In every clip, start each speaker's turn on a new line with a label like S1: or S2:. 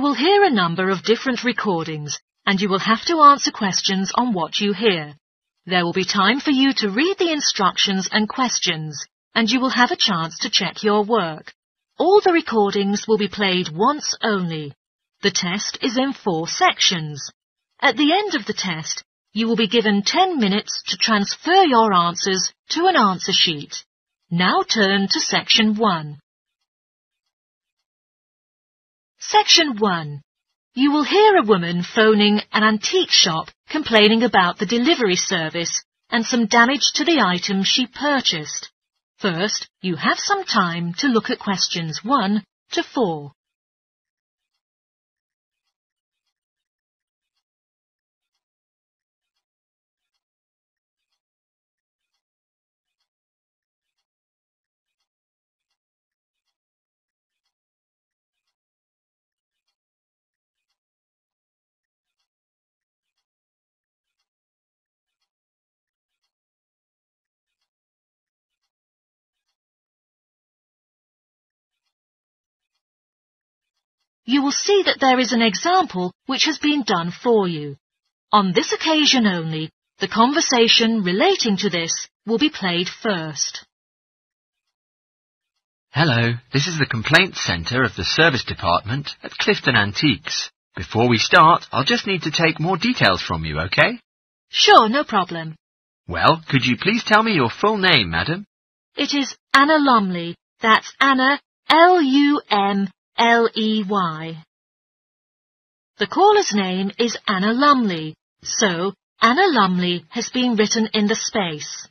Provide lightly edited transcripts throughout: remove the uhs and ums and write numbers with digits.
S1: will hear a number of different recordings, and you will have to answer questions on what you hear. There will be time for you to read the instructions and questions, and you will have a chance to check your work. All the recordings will be played once only. The test is in 4 sections. At the end of the test, you will be given 10 minutes to transfer your answers to an answer sheet. Now turn to Section 1. Section 1. You will hear a woman phoning an antique shop complaining about the delivery service and some damage to the item she purchased. First, you have some time to look at questions 1 to 4. You will see that there is an example which has been done for you. On this occasion only, the conversation relating to this will be played first.
S2: Hello, this is the Complaints Centre of the Service Department at Clifton Antiques. Before we start, I'll just need to take more details from you, OK?
S1: Sure, no problem.
S2: Well, could you please tell me your full name, madam?
S1: It is Anna Lumley. That's Anna, Lumley. The caller's name is Anna Lumley, so Anna Lumley has been written in the space.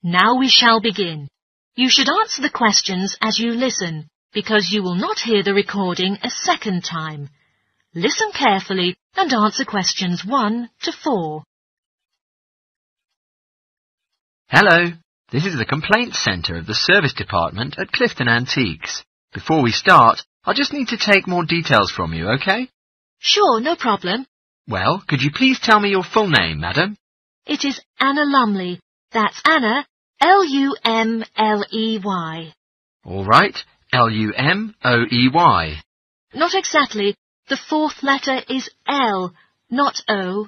S1: Now we shall begin. You should answer the questions as you listen, because you will not hear the recording a second time. Listen carefully and answer questions 1 to 4.
S2: Hello, this is the Complaints Centre of the Service Department at Clifton Antiques. Before we start, I'll just need to take more details from you, OK?
S1: Sure, no problem.
S2: Well, could you please tell me your full name, madam?
S1: It is Anna Lumley. That's Anna, Lumley.
S2: All right, Lumley.
S1: Not exactly. The 4th letter is L, not O.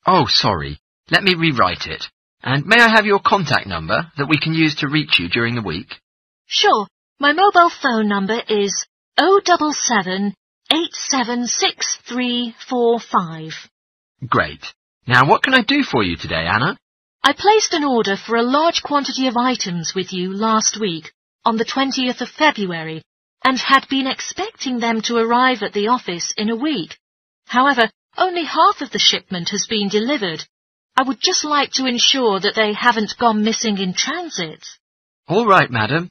S2: Oh, sorry. Let me rewrite it. And may I have your contact number that we can use to reach you during the week?
S1: Sure. My mobile phone number is 077 876345.
S2: Great. Now, what can I do for you today, Anna?
S1: I placed an order for a large quantity of items with you last week, on the 20th of February, and had been expecting them to arrive at the office in a week. However, only half of the shipment has been delivered. I would just like to ensure that they haven't gone missing in transit.
S2: All right, madam.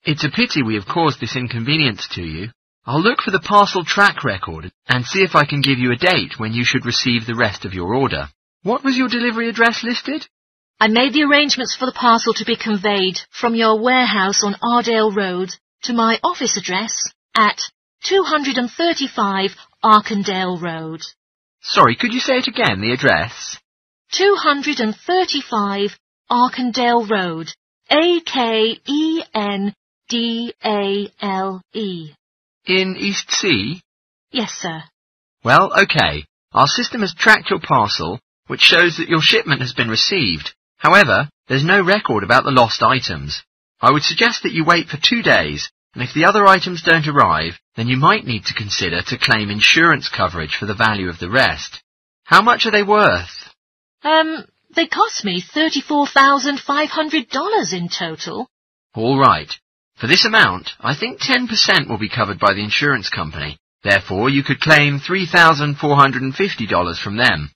S2: It's a pity we have caused this inconvenience to you. I'll look for the parcel track record and see if I can give you a date when you should receive the rest of your order. What was your delivery address listed?
S1: I made the arrangements for the parcel to be conveyed from your warehouse on Ardale Road to my office address at 235 Arkandale Road.
S2: Sorry, could you say it again, the address?
S1: 235 Arkandale Road, Akendale.
S2: In East Sea?
S1: Yes, sir.
S2: Well, OK. Our system has tracked your parcel, which shows that your shipment has been received. However, there's no record about the lost items. I would suggest that you wait for 2 days, and if the other items don't arrive, then you might need to consider to claim insurance coverage for the value of the rest. How much are they worth?
S1: They cost me $34,500 in total.
S2: All right. For this amount, I think 10% will be covered by the insurance company. Therefore, you could claim $3,450 from them.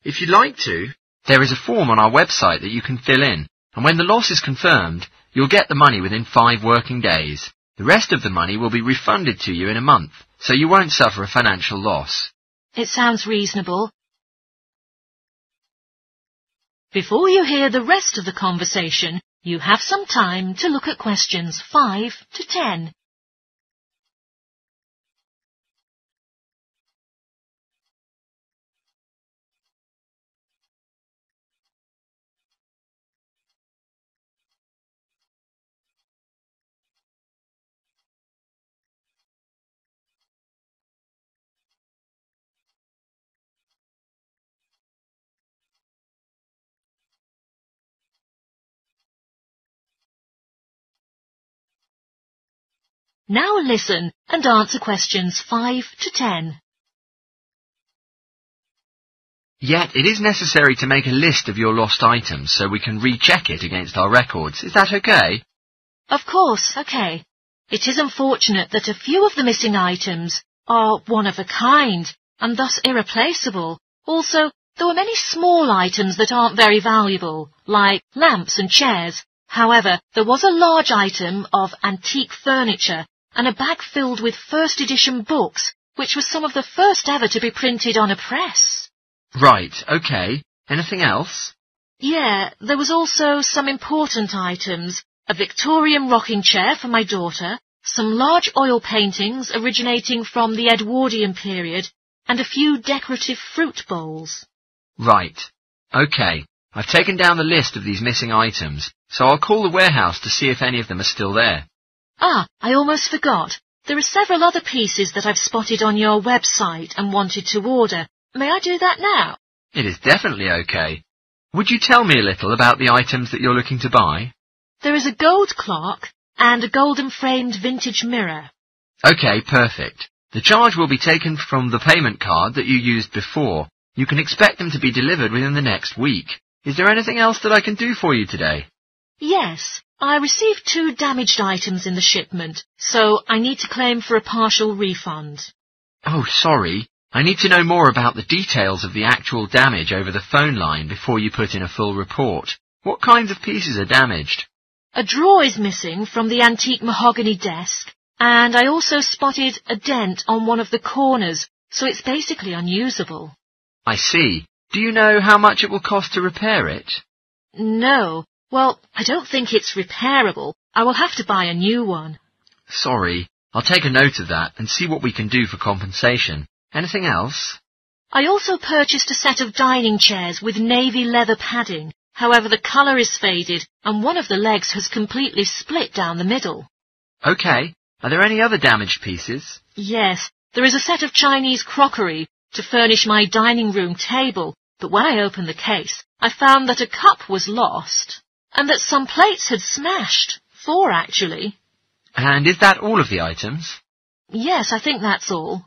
S2: If you'd like to, there is a form on our website that you can fill in, and when the loss is confirmed, you'll get the money within 5 working days. The rest of the money will be refunded to you in a month, so you won't suffer a financial loss.
S1: It sounds reasonable. Before you hear the rest of the conversation, you have some time to look at questions 5 to 10. Now listen and answer questions 5 to 10.
S2: Yet it is necessary to make a list of your lost items so we can recheck it against our records. Is that okay?
S1: Of course, okay. It is unfortunate that a few of the missing items are one of a kind and thus irreplaceable. Also, there were many small items that aren't very valuable, like lamps and chairs. However, there was a large item of antique furniture and a bag filled with first edition books, which was some of the first ever to be printed on a press.
S2: Right, okay. Anything else?
S1: Yeah, there was also some important items. A Victorian rocking chair for my daughter, some large oil paintings originating from the Edwardian period, and a few decorative fruit bowls.
S2: Right. Okay. I've taken down the list of these missing items, so I'll call the warehouse to see if any of them are still there.
S1: Ah, I almost forgot. There are several other pieces that I've spotted on your website and wanted to order. May I do that now?
S2: It is definitely okay. Would you tell me a little about the items that you're looking to buy?
S1: There is a gold clock and a golden-framed vintage mirror.
S2: Okay, perfect. The charge will be taken from the payment card that you used before. You can expect them to be delivered within the next week. Is there anything else that I can do for you today?
S1: Yes, I received 2 damaged items in the shipment, so I need to claim for a partial refund.
S2: Oh, sorry. I need to know more about the details of the actual damage over the phone line before you put in a full report. What kinds of pieces are damaged?
S1: A drawer is missing from the antique mahogany desk, and I also spotted a dent on one of the corners, so it's basically unusable.
S2: I see. Do you know how much it will cost to repair it?
S1: No. Well, I don't think it's repairable. I will have to buy a new one.
S2: Sorry. I'll take a note of that and see what we can do for compensation. Anything else?
S1: I also purchased a set of dining chairs with navy leather padding. However, the colour is faded and one of the legs has completely split down the middle.
S2: Okay. Are there any other damaged pieces?
S1: Yes, there is a set of Chinese crockery to furnish my dining room table, but when I opened the case, I found that a cup was lost and that some plates had smashed. 4, actually.
S2: And is that all of the items?
S1: Yes, I think that's all.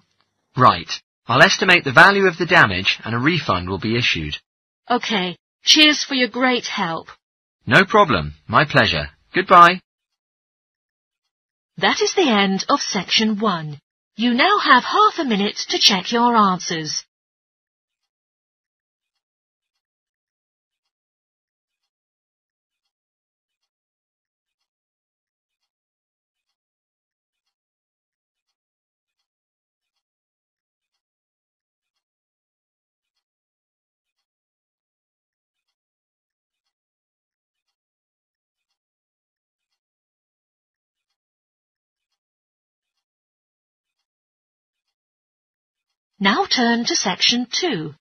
S2: Right. I'll estimate the value of the damage and a refund will be issued.
S1: Okay. Cheers for your great help.
S2: No problem. My pleasure. Goodbye.
S1: That is the end of section 1. You now have half a minute to check your answers. Now turn to section 2.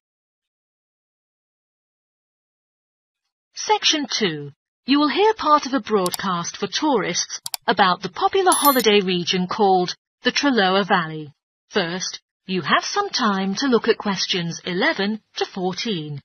S1: Section 2. You will hear part of a broadcast for tourists about the popular holiday region called the Trelloa Valley. First, you have some time to look at questions 11 to 14.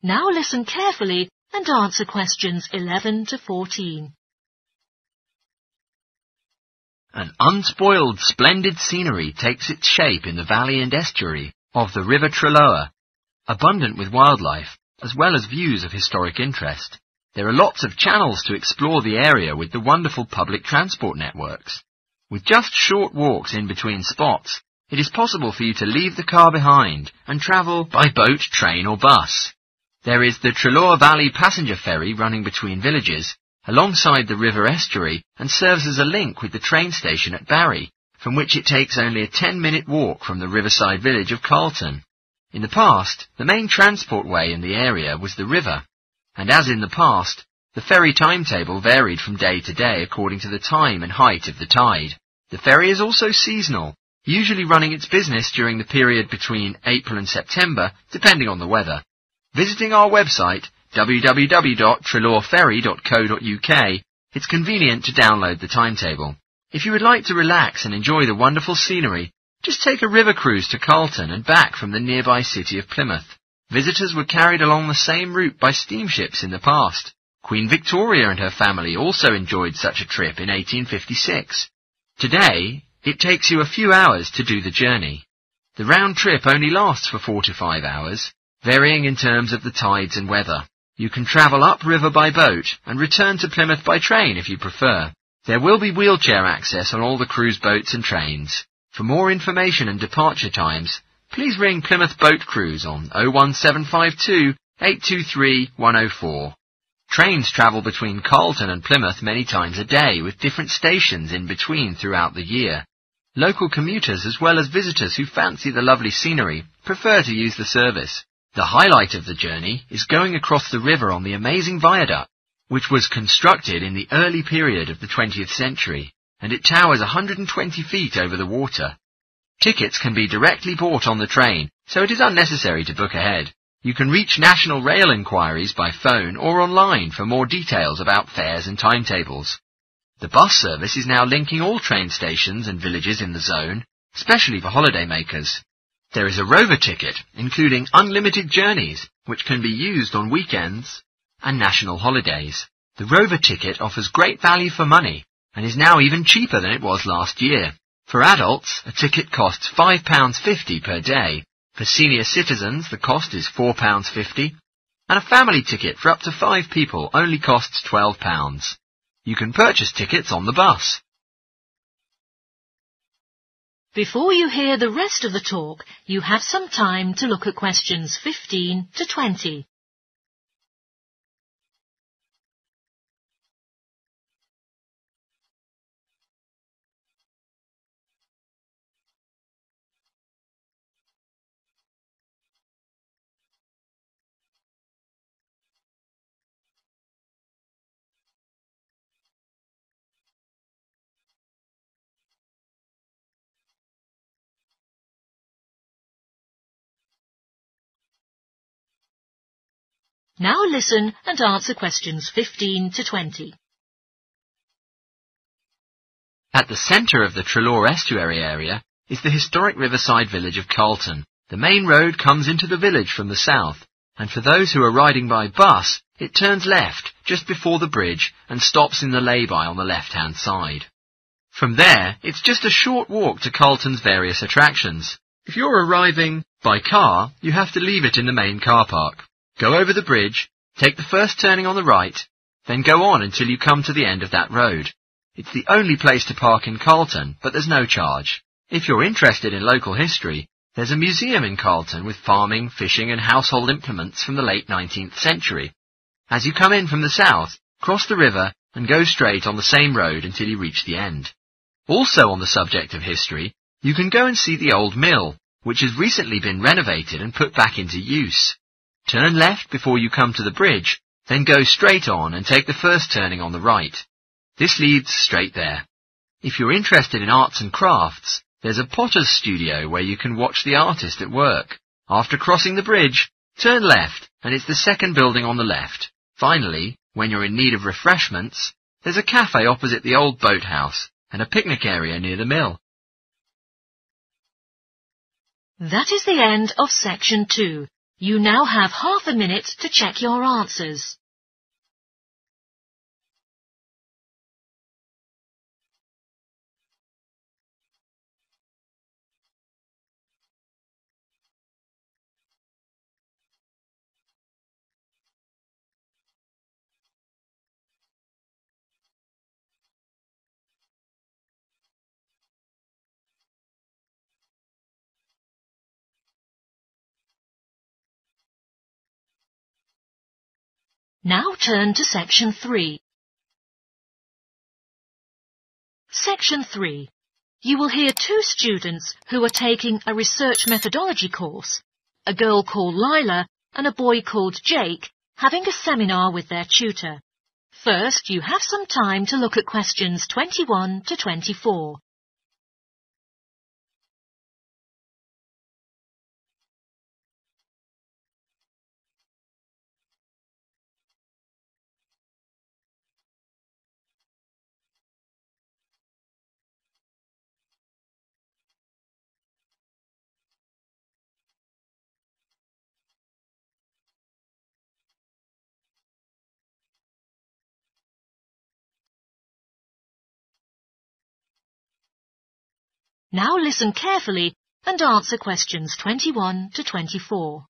S1: Now listen carefully and answer questions 11 to 14.
S2: An unspoiled, splendid scenery takes its shape in the valley and estuary of the River Trelloa, abundant with wildlife, as well as views of historic interest. There are lots of channels to explore the area with the wonderful public transport networks. With just short walks in between spots, it is possible for you to leave the car behind and travel by boat, train or bus. There is the Trelloa Valley passenger ferry running between villages, alongside the river estuary, and serves as a link with the train station at Barry, from which it takes only a 10-minute walk from the riverside village of Carlton. In the past, the main transport way in the area was the river, and as in the past, the ferry timetable varied from day to day according to the time and height of the tide. The ferry is also seasonal, usually running its business during the period between April and September, depending on the weather. Visiting our website, www.treloarferry.co.uk, it's convenient to download the timetable. If you would like to relax and enjoy the wonderful scenery, just take a river cruise to Carlton and back from the nearby city of Plymouth. Visitors were carried along the same route by steamships in the past. Queen Victoria and her family also enjoyed such a trip in 1856. Today, it takes you a few hours to do the journey. The round trip only lasts for 4 to 5 hours, varying in terms of the tides and weather. You can travel upriver by boat and return to Plymouth by train if you prefer. There will be wheelchair access on all the cruise boats and trains. For more information and departure times, please ring Plymouth Boat Cruise on 01752 823 104. Trains travel between Carlton and Plymouth many times a day, with different stations in between throughout the year. Local commuters as well as visitors who fancy the lovely scenery prefer to use the service. The highlight of the journey is going across the river on the amazing viaduct, which was constructed in the early period of the 20th century, and it towers 120 feet over the water. Tickets can be directly bought on the train, so it is unnecessary to book ahead. You can reach National Rail inquiries by phone or online for more details about fares and timetables. The bus service is now linking all train stations and villages in the zone, especially for holidaymakers. There is a Rover ticket, including unlimited journeys, which can be used on weekends and national holidays. The Rover ticket offers great value for money and is now even cheaper than it was last year. For adults, a ticket costs £5.50 per day. For senior citizens, the cost is £4.50, and a family ticket for up to 5 people only costs £12. You can purchase tickets on the bus.
S1: Before you hear the rest of the talk, you have some time to look at questions 15 to 20. Now listen and answer questions 15 to 20.
S2: At the centre of the Treloar estuary area is the historic riverside village of Carlton. The main road comes into the village from the south, and for those who are riding by bus, it turns left just before the bridge and stops in the lay-by on the left-hand side. From there, it's just a short walk to Carlton's various attractions. If you're arriving by car, you have to leave it in the main car park. Go over the bridge, take the first turning on the right, then go on until you come to the end of that road. It's the only place to park in Carlton, but there's no charge. If you're interested in local history, there's a museum in Carlton with farming, fishing and household implements from the late 19th century. As you come in from the south, cross the river and go straight on the same road until you reach the end. Also on the subject of history, you can go and see the old mill, which has recently been renovated and put back into use. Turn left before you come to the bridge, then go straight on and take the first turning on the right. This leads straight there. If you're interested in arts and crafts, there's a potter's studio where you can watch the artist at work. After crossing the bridge, turn left and it's the second building on the left. Finally, when you're in need of refreshments, there's a cafe opposite the old boathouse and a picnic area near the mill.
S1: That is the end of section 2. You now have half a minute to check your answers. Now turn to section 3. Section 3. You will hear 2 students who are taking a research methodology course, a girl called Lila and a boy called Jake, having a seminar with their tutor. First, you have some time to look at questions 21 to 24. Now listen carefully and answer questions 21 to 24.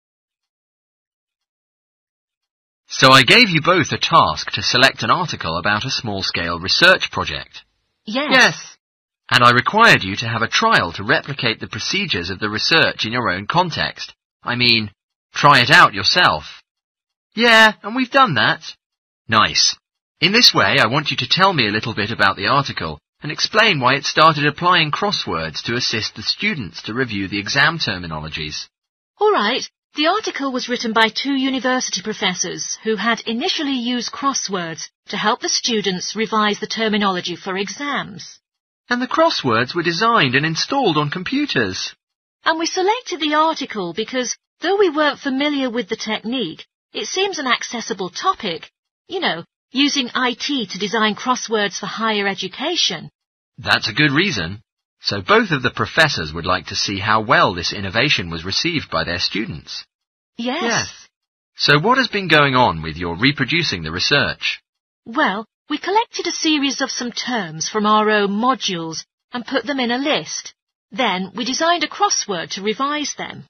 S2: So I gave you both a task to select an article about a small-scale research project.
S1: Yes.
S2: And I required you to have a trial to replicate the procedures of the research in your own context. I mean, try it out yourself. Yeah, and we've done that. Nice. In this way, I want you to tell me a little bit about the article and explain why it started applying crosswords to assist the students to review the exam terminologies.
S1: All right. The article was written by 2 university professors who had initially used crosswords to help the students revise the terminology for exams.
S2: And the crosswords were designed and installed on computers.
S1: And we selected the article because, though we weren't familiar with the technique, it seems an accessible topic. You know, using IT to design crosswords for higher education.
S2: That's a good reason. So both of the professors would like to see how well this innovation was received by their students.
S1: Yes.
S2: So what has been going on with your reproducing the research?
S1: Well, we collected a series of some terms from our own modules and put them in a list. Then we designed a crossword to revise them.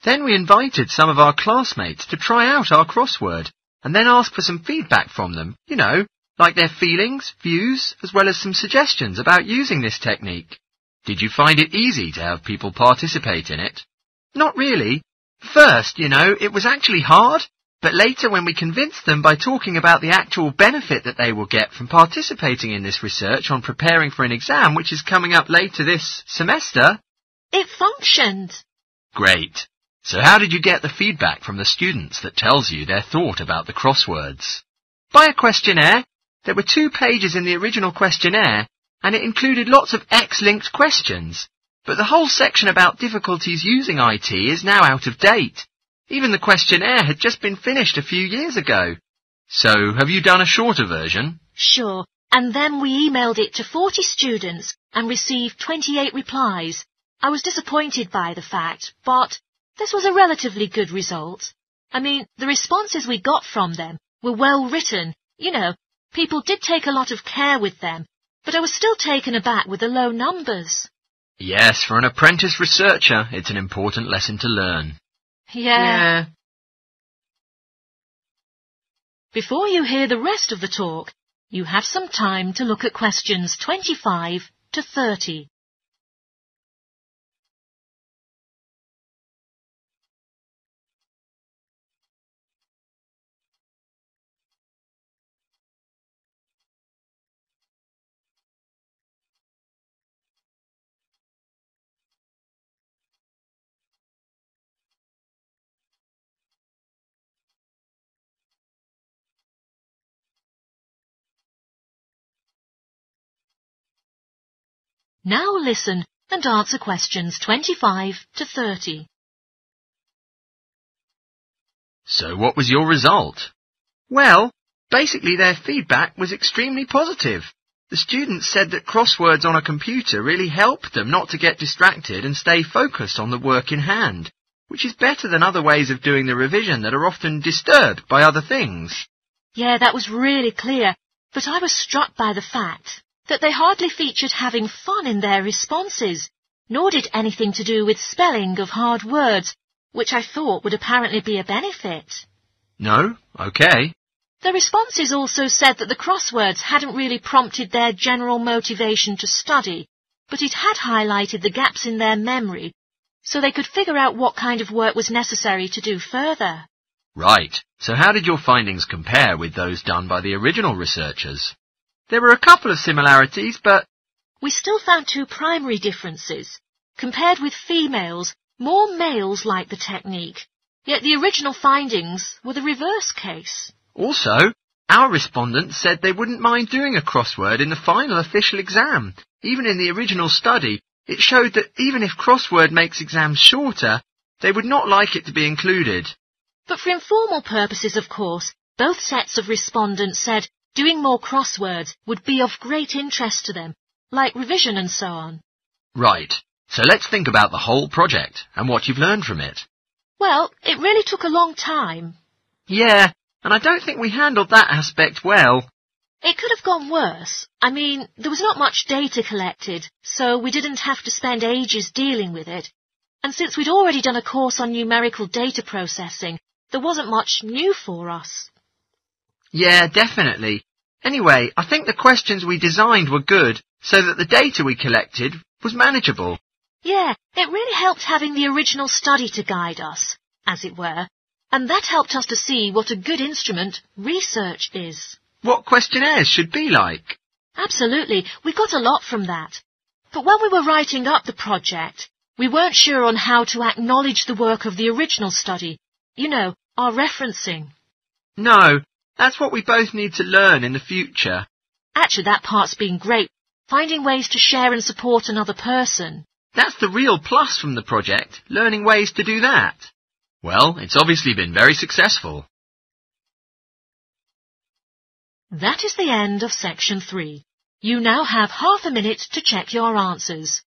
S2: Then we invited some of our classmates to try out our crossword and then asked for some feedback from them, you know, like their feelings, views, as well as some suggestions about using this technique. Did you find it easy to have people participate in it? Not really. First, you know, it was actually hard, but later when we convinced them by talking about the actual benefit that they will get from participating in this research on preparing for an exam which is coming up later this semester...
S1: It functioned.
S2: Great. So how did you get the feedback from the students that tells you their thought about the crosswords? By a questionnaire. There were 2 pages in the original questionnaire, and it included lots of X-linked questions. But the whole section about difficulties using IT is now out of date. Even the questionnaire had just been finished a few years ago. So, have you done a shorter version?
S1: Sure, and then we emailed it to 40 students and received 28 replies. I was disappointed by the fact, but this was a relatively good result. I mean, the responses we got from them were well written. You know, people did take a lot of care with them, but I was still taken aback with the low numbers.
S2: Yes, for an apprentice researcher, it's an important lesson to learn.
S1: Yeah. Before you hear the rest of the talk, you have some time to look at questions 25 to 30. Now listen and answer questions 25 to 30.
S2: So what was your result? Well, basically their feedback was extremely positive. The students said that crosswords on a computer really helped them not to get distracted and stay focused on the work in hand, which is better than other ways of doing the revision that are often disturbed by other things.
S1: Yeah, that was really clear, but I was struck by the fact that they hardly featured having fun in their responses, nor did anything to do with spelling of hard words, which I thought would apparently be a benefit.
S2: No? Okay.
S1: The responses also said that the crosswords hadn't really prompted their general motivation to study, but it had highlighted the gaps in their memory, so they could figure out what kind of work was necessary to do further.
S2: Right. So how did your findings compare with those done by the original researchers? There were a couple of similarities, but...
S1: We still found 2 primary differences. Compared with females, more males liked the technique, yet the original findings were the reverse case.
S2: Also, our respondents said they wouldn't mind doing a crossword in the final official exam. Even in the original study, it showed that even if crossword makes exams shorter, they would not like it to be included.
S1: But for informal purposes, of course, both sets of respondents said doing more crosswords would be of great interest to them, like revision and so on.
S2: Right. So let's think about the whole project and what you've learned from it.
S1: Well, it really took a long time.
S2: Yeah, and I don't think we handled that aspect well.
S1: It could have gone worse. I mean, there was not much data collected, so we didn't have to spend ages dealing with it. And since we'd already done a course on numerical data processing, there wasn't much new for us.
S2: Yeah, definitely. Anyway, I think the questions we designed were good, so that the data we collected was manageable.
S1: Yeah, it really helped having the original study to guide us, as it were, and that helped us to see what a good instrument research is.
S2: What questionnaires should be like?
S1: Absolutely, we got a lot from that. But when we were writing up the project, we weren't sure on how to acknowledge the work of the original study. You know, our referencing.
S2: No, that's what we both need to learn in the future.
S1: Actually, that part's been great, finding ways to share and support another person.
S2: That's the real plus from the project, learning ways to do that. Well, it's obviously been very successful.
S1: That is the end of section 3. You now have half a minute to check your answers.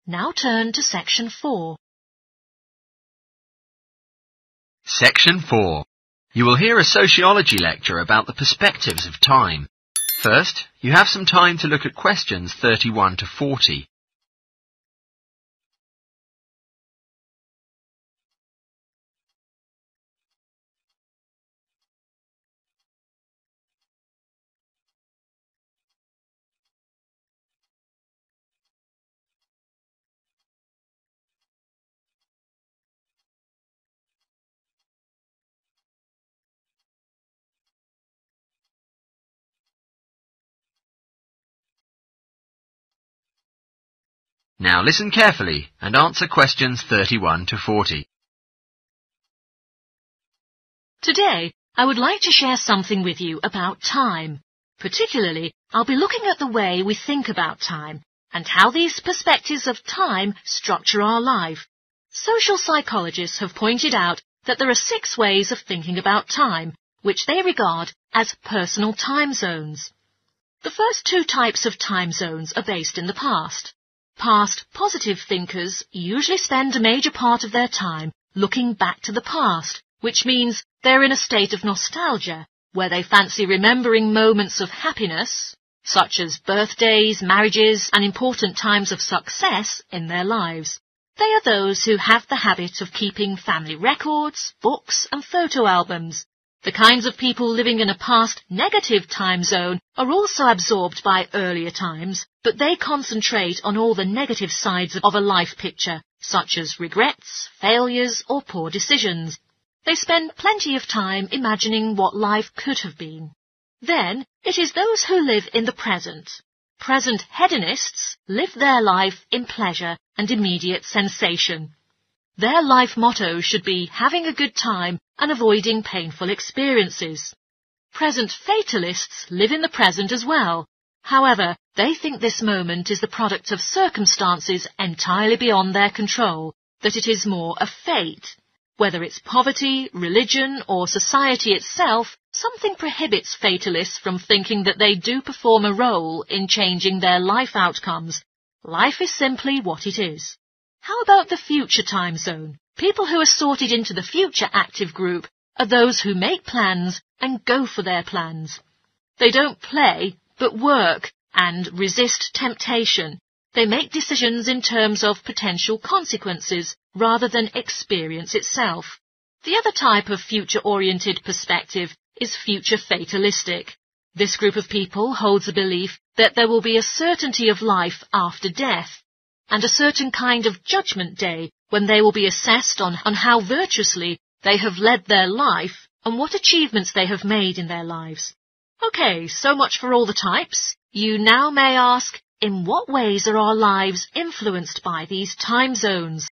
S1: Now turn to section 4.
S2: Section 4. You will hear a sociology lecture about the perspectives of time. First, you have some time to look at questions 31 to 40. Now listen carefully and answer questions 31 to 40.
S1: Today, I would like to share something with you about time. Particularly, I'll be looking at the way we think about time and how these perspectives of time structure our life. Social psychologists have pointed out that there are 6 ways of thinking about time, which they regard as personal time zones. The first 2 types of time zones are based in the past. Past positive thinkers usually spend a major part of their time looking back to the past, which means they're in a state of nostalgia, where they fancy remembering moments of happiness, such as birthdays, marriages, and important times of success in their lives. They are those who have the habit of keeping family records, books, and photo albums. The kinds of people living in a past negative time zone are also absorbed by earlier times, but they concentrate on all the negative sides of a life picture, such as regrets, failures, or poor decisions. They spend plenty of time imagining what life could have been. Then, it is those who live in the present. Present hedonists live their life in pleasure and immediate sensation. Their life motto should be having a good time and avoiding painful experiences. Present fatalists live in the present as well. However, they think this moment is the product of circumstances entirely beyond their control, that it is more a fate. Whether it's poverty, religion, or society itself, something prohibits fatalists from thinking that they do perform a role in changing their life outcomes. Life is simply what it is. How about the future time zone? People who are sorted into the future active group are those who make plans and go for their plans. They don't play, but work and resist temptation. They make decisions in terms of potential consequences rather than experience itself. The other type of future-oriented perspective is future fatalistic. This group of people holds a belief that there will be a certainty of life after death, and a certain kind of judgment day when they will be assessed on how virtuously they have led their life and what achievements they have made in their lives. Okay, so much for all the types. You now may ask, in what ways are our lives influenced by these time zones?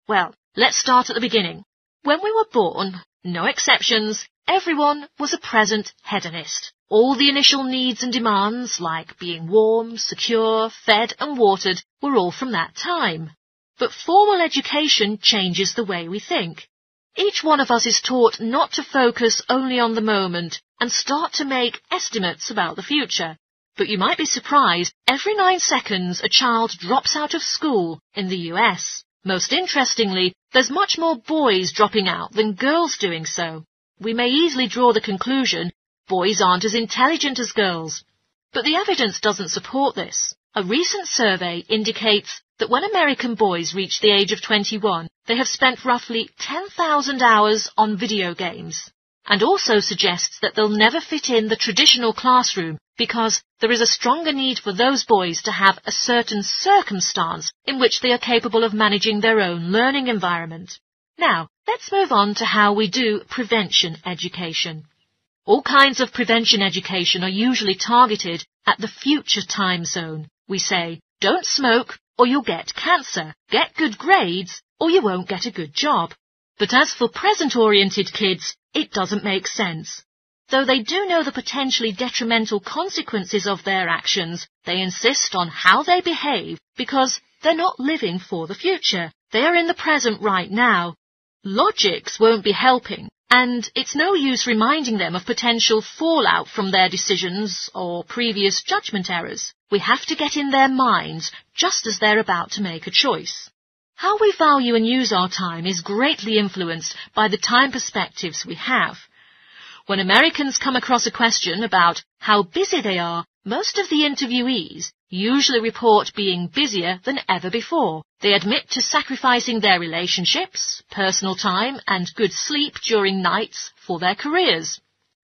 S1: Well, let's start at the beginning. When we were born, no exceptions, everyone was a present hedonist. All the initial needs and demands, like being warm, secure, fed and watered, were all from that time. But formal education changes the way we think. Each one of us is taught not to focus only on the moment and start to make estimates about the future. But you might be surprised, every 9 seconds a child drops out of school in the US. Most interestingly, there's much more boys dropping out than girls doing so. We may easily draw the conclusion boys aren't as intelligent as girls. But the evidence doesn't support this. A recent survey indicates that when American boys reach the age of 21, they have spent roughly 10,000 hours on video games, and also suggests that they'll never fit in the traditional classroom because there is a stronger need for those boys to have a certain circumstance in which they are capable of managing their own learning environment. Now, let's move on to how we do prevention education. All kinds of prevention education are usually targeted at the future time zone. We say, don't smoke or you'll get cancer, get good grades or you won't get a good job. But as for present-oriented kids, it doesn't make sense. Though they do know the potentially detrimental consequences of their actions, they insist on how they behave because they're not living for the future. They are in the present right now. Logics won't be helping, and it's no use reminding them of potential fallout from their decisions or previous judgment errors. We have to get in their minds just as they're about to make a choice. How we value and use our time is greatly influenced by the time perspectives we have. When Americans come across a question about how busy they are, most of the interviewees usually report being busier than ever before. They admit to sacrificing their relationships, personal time and good sleep during nights for their careers.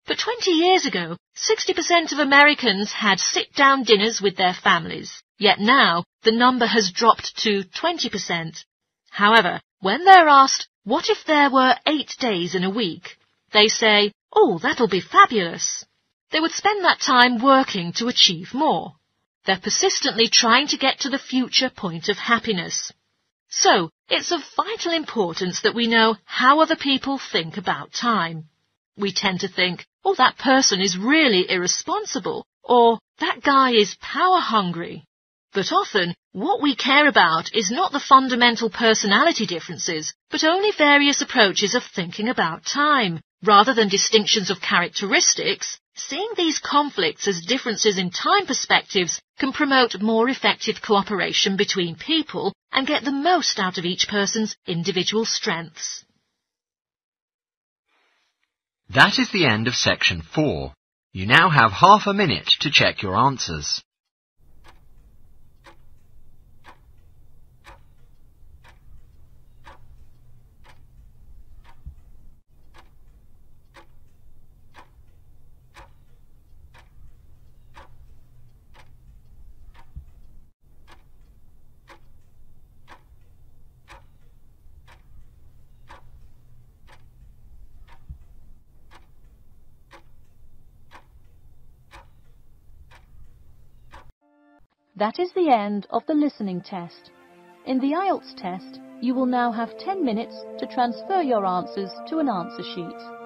S1: But 20 years ago, 60% of Americans had sit-down dinners with their families. Yet now, the number has dropped to 20%. However, when they're asked, what if there were 8 days in a week? They say, oh, that'll be fabulous. They would spend that time working to achieve more. They're persistently trying to get to the future point of happiness. So, it's of vital importance that we know how other people think about time. We tend to think, oh, that person is really irresponsible, or that guy is power-hungry. But often, what we care about is not the fundamental personality differences, but only various approaches of thinking about time. Rather than distinctions of characteristics, seeing these conflicts as differences in time perspectives can promote more effective cooperation between people and get the most out of each person's individual strengths.
S2: That is the end of section 4. You now have half a minute to check your answers.
S1: That is the end of the listening test. In the Ielts test, you will now have 10 minutes to transfer your answers to an answer sheet.